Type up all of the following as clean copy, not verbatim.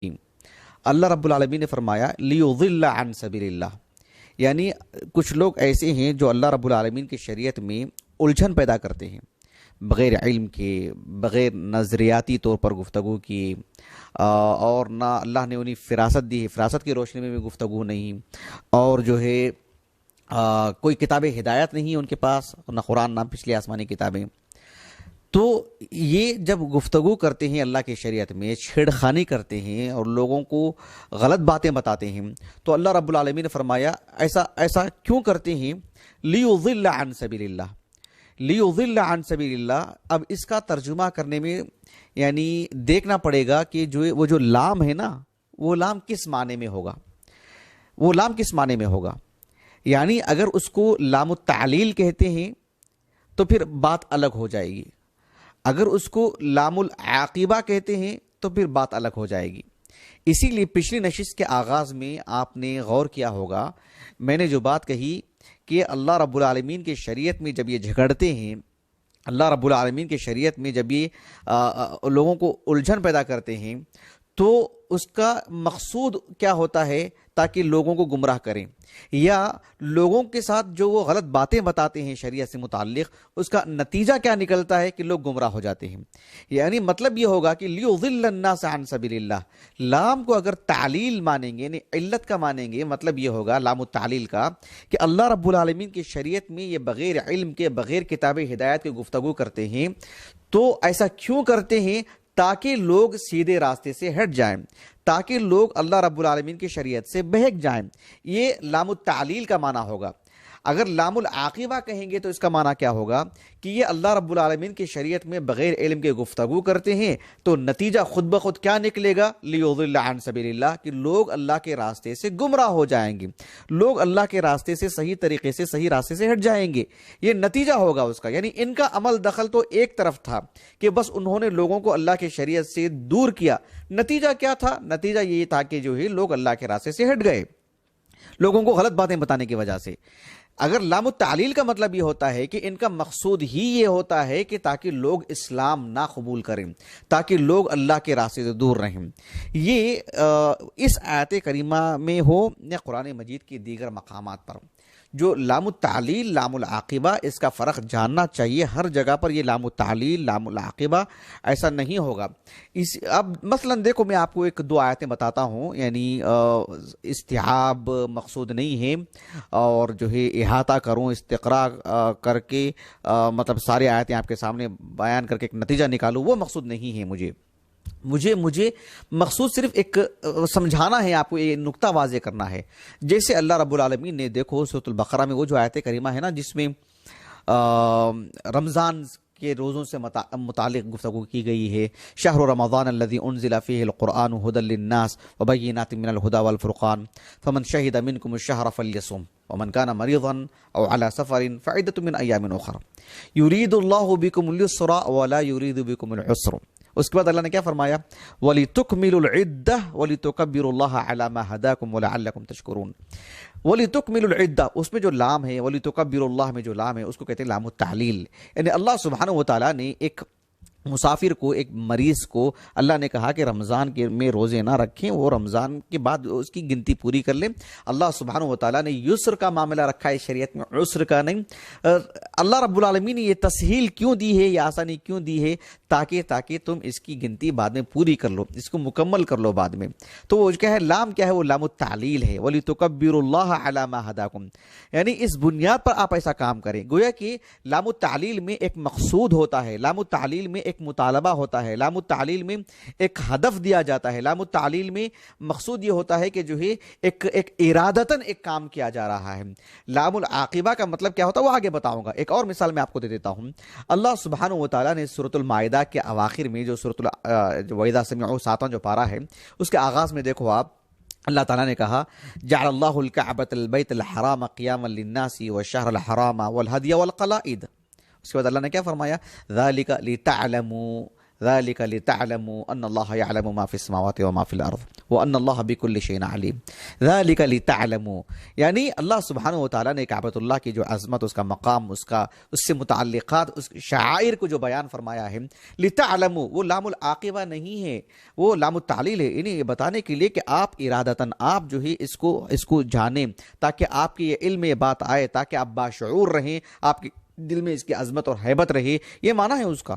اللہ رب العالمین نے فرمایا لیضل عن سبیل اللہ، یعنی کچھ لوگ ایسے ہیں جو اللہ رب العالمین کی شریعت میں الجھن پیدا کرتے ہیں، بغیر علم کے، بغیر نظریاتی طور پر گفتگو کی، اور نہ اللہ نے انہیں فراست دی ہے، فراست کی روشنی میں بھی گفتگو نہیں، اور جو ہے کوئی کتاب ہدایت نہیں ہے ان کے پاس، نہ قرآن نہ پچھلی آسمانی کتابیں. تو یہ جب گفتگو کرتے ہیں اللہ کی شریعت میں، چھیڑ خانی کرتے ہیں اور لوگوں کو غلط باتیں بتاتے ہیں، تو اللہ رب العالمین نے فرمایا ایسا کیوں کرتے ہیں؟ لیضل عن سبیل اللہ، لیضل عن سبیل اللہ. اب اس کا ترجمہ کرنے میں یعنی دیکھنا پڑے گا کہ وہ جو لام ہے نا، وہ لام کس معنی میں ہوگا، وہ لام کس معنی میں ہوگا. یعنی اگر اس کو لام التعلیل کہتے ہیں تو پھر بات الگ ہو جائے گی، اگر اس کو لام العاقبہ کہتے ہیں تو پھر بات الگ ہو جائے گی. اسی لیے پچھلی نشست کے آغاز میں آپ نے غور کیا ہوگا، میں نے جو بات کہی کہ اللہ رب العالمین کی شریعت میں جب یہ جھگڑتے ہیں، اللہ رب العالمین کی شریعت میں جب یہ لوگوں کو الجھن پیدا کرتے ہیں، تو اس کا مقصود کیا ہوتا ہے؟ تاکہ لوگوں کو گمراہ کریں، یا لوگوں کے ساتھ جو وہ غلط باتیں بتاتے ہیں شریعت سے متعلق، اس کا نتیجہ کیا نکلتا ہے کہ لوگ گمراہ ہو جاتے ہیں. یعنی مطلب یہ ہوگا کہ لیضل الناس عن سبیل اللہ. لام کو اگر تعلیل مانیں گے، یعنی علت کا مانیں گے، مطلب یہ ہوگا لام التعلیل کا کہ اللہ رب العالمین کی شریعت میں یہ بغیر علم کے، بغیر کتاب ہدایت کے گفتگو کرتے ہیں. تو ایسا کیوں کرتے ہیں؟ تاکہ لوگ سیدھے راستے سے ہٹ جائیں، تاکہ لوگ اللہ رب العالمین کی شریعت سے بہک جائیں. یہ لام التعلیل کا معنی ہوگا. اگر لام العاقبہ کہیں گے تو اس کا معنی کیا ہوگا کہ یہ اللہ رب العالمین کی شریعت میں بغیر علم کے گفتگو کرتے ہیں، تو نتیجہ خود بخود کیا نکلے گا؟ لیضل عن سبیل اللہ، کہ لوگ اللہ کے راستے سے گمراہ ہو جائیں گے، لوگ اللہ کے راستے سے صحیح طریقے سے، صحیح راستے سے ہٹ جائیں گے. یہ نتیجہ ہوگا اس کا. یعنی ان کا عمل دخل تو ایک طرف تھا کہ بس انہوں نے لوگوں کو اللہ کی شریعت سے دور کیا. نتیجہ کیا تھا؟ نتیجہ یہ تھا کہ جو ہے لوگ اللہ کے راستے سے ہٹ گئے، لوگوں کو غلط باتیں بتانے کی وجہ سے. اگر لام التعلیل کا مطلب یہ ہوتا ہے کہ ان کا مقصود ہی یہ ہوتا ہے کہ تاکہ لوگ اسلام نہ قبول کریں، تاکہ لوگ اللہ کے راستے سے دور رہیں. یہ اس آیت کریمہ میں ہو یا قرآن مجید کی دیگر مقامات پر، جو لام التعلیل، لام العاقبہ، اس کا فرق جاننا چاہیے. ہر جگہ پر یہ لام التعلیل، لام العاقبہ ایسا نہیں ہوگا. اب مثلا دیکھو، میں آپ کو ایک دو آیتیں بتاتا ہوں، یعنی استیعاب مقصود نہیں ہے، اور جو ہے احاطہ کروں، استقراء کر کے مطلب سارے آیتیں آپ کے سامنے بیان کر کے ایک نتیجہ نکالوں، وہ مقصود نہیں ہے. مجھے مقصود صرف ایک سمجھانا ہے، آپ کو یہ نقطہ واضح کرنا ہے. جیسے اللہ رب العالمین نے دیکھو سورۃ البقرہ میں وہ جو آیت کریمہ ہے نا، جس میں رمضان کے روزوں سے متعلق گفتگو کی گئی ہے، شہر رمضان الذی انزل فیہ القرآن ھدی للناس وبینات من الھدی والفرقان فمن شہد منکم الشہر فلیصم ومن کان مریضا او علی سفر فعدۃ من ایام اخر یرید اللہ بکم الیسر ولا یرید بکم العسر. اس کے بعد اللہ نے کیا فرمایا؟ وَلِتُكْمِلُوا الْعِدَّةَ وَلِتُكَبِّرُوا اللَّهَ عَلَى مَا هَدَاكُمْ وَلَعَلَّكُمْ تَشْكُرُونَ. وَلِتُكْمِلُوا الْعِدَّةَ، اس میں جو لام ہے، وَلِتُكَبِّرُوا اللَّهَ میں جو لام ہے، اس کو کہتے ہیں لام التعلیل. یعنی اللہ سبحانہ وتعالیٰ نے ایک مسافر کو، ایک مریض کو اللہ نے کہا کہ رمضان کے میں روزے نہ رکھیں، وہ رمضان کے بعد اس کی گنتی پوری کر لیں. اللہ سبحانہ وتعالیٰ نے یسر کا معاملہ رکھا ہے شریعت میں، عسر کا نہیں. اللہ رب العالمین نے یہ تسہیل کیوں دی ہے، یہ آسانی کیوں دی ہے؟ تاکہ تم اس کی گنتی بعد میں پوری کر لو، اس کو مکمل کر لو بعد میں. تو وہ کیا ہے؟ لام کیا ہے؟ وہ لام التعلیل ہے. وَلِتُكَبِّرُوا اللَّهَ عَلَى مَا هَدَاكُمْ، یعنی اس بنیاد پر آپ ایسا کام کریں. گویا کہ لام التعلیل میں ایک مقصود ہوتا ہے، لام التعلیل میں ایک مطالبہ ہوتا ہے، لام التعلیل میں ایک ہدف دیا جاتا ہے، لام التعلیل میں مقصود یہ ہوتا ہے کہ جو ہے ایک ارادتاً ایک کام کیا جا رہا ہے. لام العاقبہ کا مطلب کیا ہوتا ہے وہ آگے بتاؤں گا. ایک اور مثال میں آپ کو دے دیتا ہوں. اللہ سبحانہ وتعالیٰ نے سورۃ المائدہ کے اواخر میں جو سورۃ وَإِذَا سَمِعُوا 7واں جو پارہ ہے، اس کے آغاز میں دیکھو آپ، اللہ تعالیٰ نے کہا جعل اللہ الکعبۃ البیت الحرام قیاما للناس والشہر الحرام والہدی والقلائد. اس کے بعد اللہ نے کیا فرمایا؟ ذَلِكَ لِتَعْلَمُوا ان اللہ یعلم ما فی السماوات وما فی الارض وَأَنَّ اللَّهَ بِكُلِّ شَيْءٍ عَلِيمٌ ذَلِكَ لِتَعْلَمُوا، یعنی اللہ سبحانہ و تعالیٰ نے کعبۃ اللہ کی جو عظمت، اس کا مقام، اس سے متعلقات، اس شعائر کو جو بیان فرمایا ہے، لِتَعْلَمُوا، وہ لام العاقبہ نہیں ہے، وہ لام التعلیل ہے، یعنی یہ بتانے کے لیے کہ آپ ارادتاً آپ جو ہے اس کو جانیں، تاکہ آپ کی یہ علم، یہ بات آئے، تاکہ آپ باشعور رہیں، آپ کے دل میں اس کی عظمت اور ہیبت رہے، یہ معنی ہے اس کا۔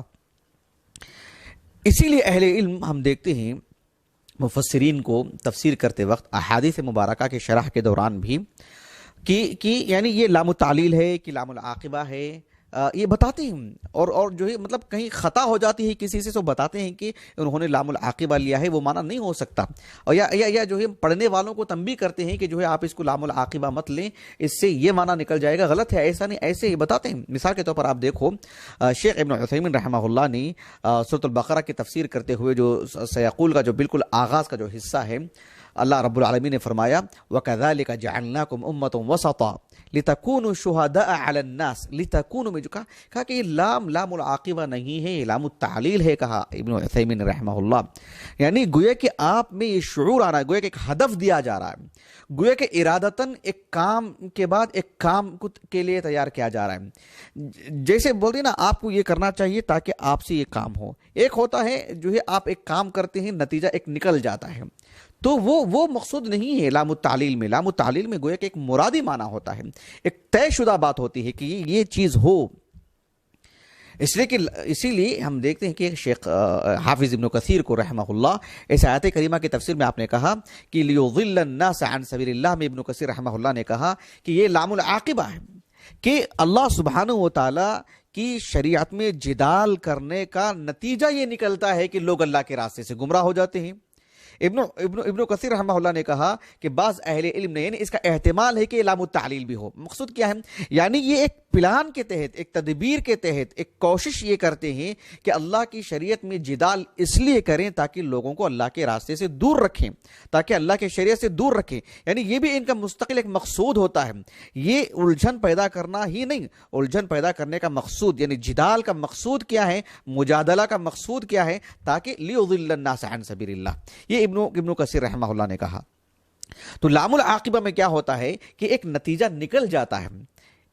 اسی لیے اہل علم ہم دیکھتے ہیں مفسرین کو تفسیر کرتے وقت احادیث مبارکہ کے شرح کے دوران بھی کہ یعنی یہ لام التعلیل ہے کہ لام العاقبہ ہے، یہ بتاتے ہیں، اور جو ہے مطلب کہیں خطا ہو جاتی ہے کسی سے تو بتاتے ہیں کہ انہوں نے لام العاقبہ لیا ہے، وہ معنی نہیں ہو سکتا، اور یا جو ہے پڑھنے والوں کو تنبیہ کرتے ہیں کہ جو ہے آپ اس کو لام العاقبہ مت لیں، اس سے یہ معنی نکل جائے گا، غلط ہے، ایسا نہیں، ایسے ہی بتاتے ہیں۔ مثال کے طور پر آپ دیکھو شیخ ابن عثیمین رحمہ اللہ نے سورۃ البقرہ کی تفسیر کرتے ہوئے جو سیقول کا جو بالکل آغاز کا جو حصہ ہے، اللہ رب العالمین نے فرمایا وَكَذَلِكَ جَعَلْنَاكُمْ أُمَّةً وَسَطًا لِتَكُونُوا شُهَدَاءَ عَلَى النَّاسِ، لِتَكُونُوا میں جو کہا کہ یہ لام العاقبہ نہیں ہے، یہ لام التعلیل ہے، کہا ابن عثیمین رحمہ اللہ، یعنی گویا کہ آپ میں یہ شعور آ رہا ہے، گویا کہ ایک ہدف دیا جا رہا ہے، گویا کہ ارادتاً ایک کام کے بعد ایک کام کے لیے تیار کیا جا رہا ہے، جیسے بولتے ہیں نا آپ کو یہ کرنا چاہیے تاکہ آپ سے یہ کام ہو، ایک ہوتا ہے جو ہے آپ ایک کام کرتے ہیں، نتیجہ ایک نکل جاتا ہے، تو وہ مقصود نہیں ہے لام التعلیل میں، لام التعلیل میں گویا کہ ایک مرادی معنی ہوتا ہے، ایک طے شدہ بات ہوتی ہے کہ یہ چیز ہو، اسی لیے ہم دیکھتے ہیں کہ شیخ حافظ ابن کثیر کو رحمہ اللہ اس آیت کریمہ کی تفسیر میں آپ نے کہا کہ لیضل الناس عن سبیل اللہ میں ابن کثیر رحمہ اللہ نے کہا کہ یہ لام العاقبہ ہے، کہ اللہ سبحانہ و تعالی کی شریعت میں جدال کرنے کا نتیجہ یہ نکلتا ہے کہ لوگ اللہ کے راستے سے گمراہ ہو جاتے ہیں۔ ابن کثیر رحمہ اللہ نے کہا کہ بعض اہل علم نے یعنی اس کا احتمال ہے کہ لام التعلیل بھی ہو، مقصود کیا ہے، یعنی یہ ایک پلان کے تحت، ایک تدبیر کے تحت ایک کوشش یہ کرتے ہیں کہ اللہ کی شریعت میں جدال اس لیے کریں تاکہ لوگوں کو اللہ کے راستے سے دور رکھیں، تاکہ اللہ کے شریعت سے دور رکھیں، یعنی یہ بھی ان کا مستقل ایک مقصود ہوتا ہے، یہ الجھن پیدا کرنا ہی نہیں، الجھن پیدا کرنے کا مقصود یعنی جدال کا مقصود کیا ہے، مجادلہ کا مقصود کیا ہے، تاکہ لیضل الناس عن سبیل اللہ، یہ ابن کثیر رحمہ اللہ نے کہا۔ تو لام العاقبہ میں کیا ہوتا ہے کہ ایک نتیجہ نکل جاتا ہے،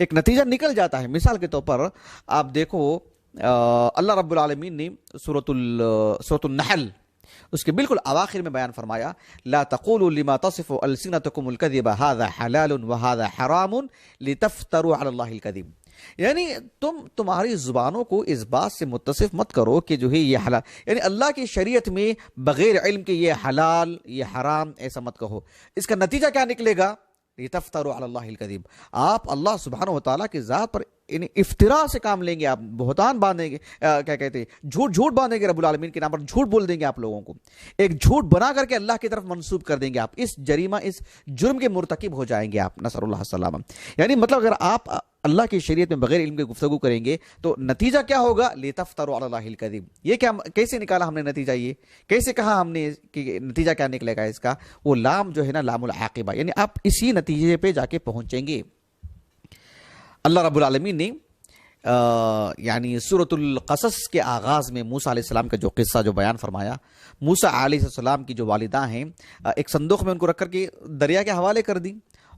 ایک نتیجہ نکل جاتا ہے۔ مثال کے طور پر آپ دیکھو اللہ رب العالمین نے سورۃ النحل اس کے بالکل اواخر میں بیان فرمایا لا تقولوا لما تصف السنتكم الكذب هذا حلال وهذا حرام لتفتروا على الله الكذب، یعنی تمہاری زبانوں کو اس بات سے متصف مت کرو کہ جو ہے یہ حلال، یعنی اللہ کی شریعت میں بغیر علم کے یہ حلال یہ حرام ایسا مت کہو، اس کا نتیجہ کیا نکلے گا، لتفتروا علی اللہ الکذب، آپ اللہ سبحانہ و تعالیٰ کی ذات پر یعنی افتراء سے کام لیں گے، آپ بہتان باندھیں گے، کیا کہتے ہیں جھوٹ باندھیں گے، رب العالمین کے نام پر جھوٹ بول دیں گے، آپ لوگوں کو ایک جھوٹ بنا کر کے اللہ کی طرف منسوب کر دیں گے، آپ اس جریمہ اس جرم کے مرتکب ہو جائیں گے آپ، نسأل اللہ السلامہ۔ یعنی مطلب اگر آپ اللہ کی شریعت میں بغیر علم کے گفتگو کریں گے تو نتیجہ کیا ہوگا، لتفتروا علی اللہ الکذب، یہ کیا کیسے نکالا ہم نے نتیجہ، یہ کیسے کہا ہم نے کہ نتیجہ کیا نکلے گا اس کا، وہ لام جو ہے نا لام العاقبہ، یعنی آپ اسی نتیجے پہ جا کے پہنچیں گے۔ اللہ رب العالمین نے یعنی سورۃ القصص کے آغاز میں موسیٰ علیہ السلام کا جو قصہ جو بیان فرمایا، موسیٰ علیہ السلام کی جو والدہ ہیں ایک صندوق میں ان کو رکھ کر کے دریا کے حوالے کر دی،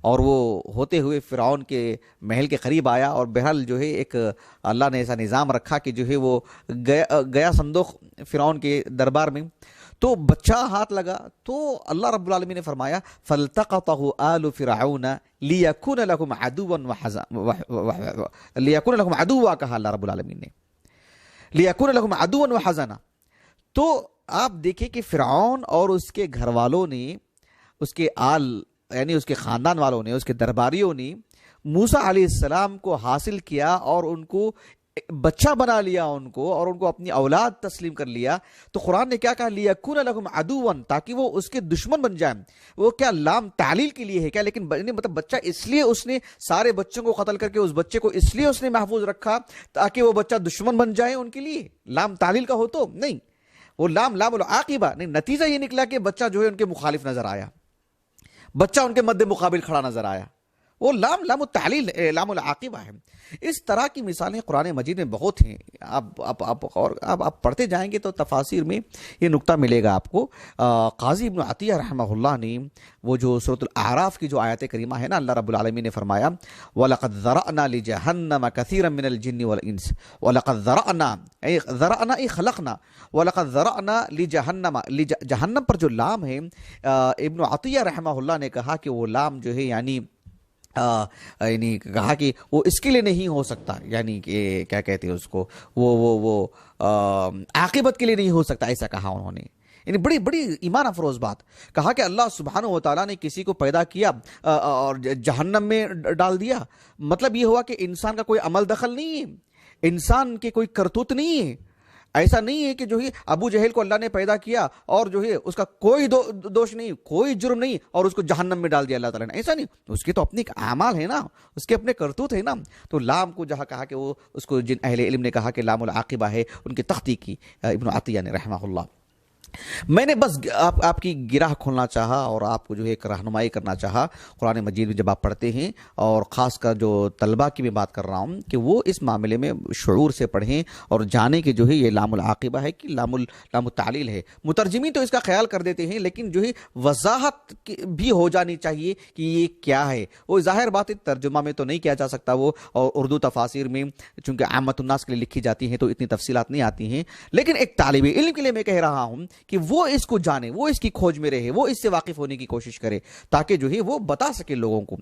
اور وہ ہوتے ہوئے فرعون کے محل کے قریب آیا، اور بہرحال جو ہے ایک اللہ نے ایسا نظام رکھا کہ جو ہے وہ گیا صندوق فرعون کے دربار میں، تو بچہ ہاتھ لگا، تو اللہ رب العالمین نے فرمایا فَالْتَقَطَهُ آلُ فِرْعَوْنَ لِيَكُونَ لَكُمْ عَدُوًّا لِيَكُونَ لَكُمْ عَدُوًّا، کہا اللہ رب العالمین نے لِيَكُونَ لَكُمْ عَدُوًّا وَحَزَنًا۔ تو آپ دیکھیں کہ فرعون اور اس کے گھر والوں نے، اس کے آل یعنی اس کے خاندان والوں نے، اس کے درباریوں نے موسیٰ علیہ السلام کو حاصل کیا اور ان کو بچہ بنا لیا، ان کو اور ان کو اپنی اولاد تسلیم کر لیا، تو قرآن نے کیا کہا لیکون لکم عدوا، تاکہ وہ اس کے دشمن بن جائیں۔ وہ کیا لام تعلیل کے لیے ہے کیا، لیکن مطلب بچہ اس لیے اس نے سارے بچوں کو قتل کر کے اس بچے کو اس لیے اس نے محفوظ رکھا تاکہ وہ بچہ دشمن بن جائے ان کے لیے، لام تعلیل کا ہو تو نہیں، وہ لام العاقبہ نہیں، نتیجہ یہ نکلا کہ بچہ جو ہے ان کے مخالف نظر آیا، بچہ ان کے مد مقابل کھڑا نظر آیا، وہ لام التعلیل لام العاقبہ ہے۔ اس طرح کی مثالیں قرآن مجید میں بہت ہیں، آپ پڑھتے جائیں گے تو تفاسیر میں یہ نقطہ ملے گا آپ کو۔ قاضی ابن عطیہ رحمہ اللہ نے وہ جو سورۃ الاعراف کی جو آیت کریمہ ہے نا، اللہ رب العالمین نے فرمایا وَلَقَدْ ذَرَأْنَا لِجَهَنَّمَ كَثِيرًا مِنَ الْجِنِّ وَالْإِنسِ وَلَقَدْ ذَرَأْنَا ذَرَأْنَا خَلَقْنَا وَلَقَدْ ذَرَأْنَا لِجَهَنَّمَ، جہنم پر جو لام ہے، ابن عطیہ رحمہ اللہ نے کہا کہ وہ لام جو ہے یعنی کہا کہ وہ اس کے لیے نہیں ہو سکتا، یعنی کہ کیا کہتے ہیں اس کو، وہ عاقبت کے لیے نہیں ہو سکتا، ایسا کہا انہوں نے۔ یعنی بڑی بڑی ایمان افروز بات کہا کہ اللہ سبحانہ و تعالیٰ نے کسی کو پیدا کیا اور جہنم میں ڈال دیا، مطلب یہ ہوا کہ انسان کا کوئی عمل دخل نہیں ہے، انسان کے کوئی کرتوت نہیں ہے۔ ایسا نہیں ہے کہ جو ہے ابو جہل کو اللہ نے پیدا کیا اور جو ہے اس کا کوئی دوش نہیں، کوئی جرم نہیں، اور اس کو جہنم میں ڈال دیا اللہ تعالیٰ نے، ایسا نہیں، اس کے تو اپنے اعمال ہے نا، اس کے اپنے کرتوت ہے نا۔ تو لام کو جہاں کہا کہ وہ اس کو جن اہل علم نے کہا کہ لام العاقبہ ہے، ان کی تختی کی ابن عطیہ نے رحمہ اللہ۔ میں نے بس آپ کی گرہ کھولنا چاہا اور آپ کو جو ہے ایک رہنمائی کرنا چاہا قرآن مجید میں جب آپ پڑھتے ہیں، اور خاص کر جو طلبہ کی میں بات کر رہا ہوں کہ وہ اس معاملے میں شعور سے پڑھیں اور جانیں کہ جو ہے یہ لام العاقبہ ہے کہ لام التعلیل ہے۔ مترجمین تو اس کا خیال کر دیتے ہیں، لیکن جو ہے وضاحت بھی ہو جانی چاہیے کہ یہ کیا ہے۔ وہ ظاہر بات ہے ترجمہ میں تو نہیں کیا جا سکتا وہ، اور اردو تفاسیر میں چونکہ عامت الناس کے لیے لکھی جاتی ہیں تو اتنی تفصیلات نہیں آتی ہیں، لیکن ایک طالب علم کے لیے میں کہہ رہا ہوں کہ وہ اس کو جانے، وہ اس کی کھوج میں رہے، وہ اس سے واقف ہونے کی کوشش کرے، تاکہ جو ہے وہ بتا سکے لوگوں کو۔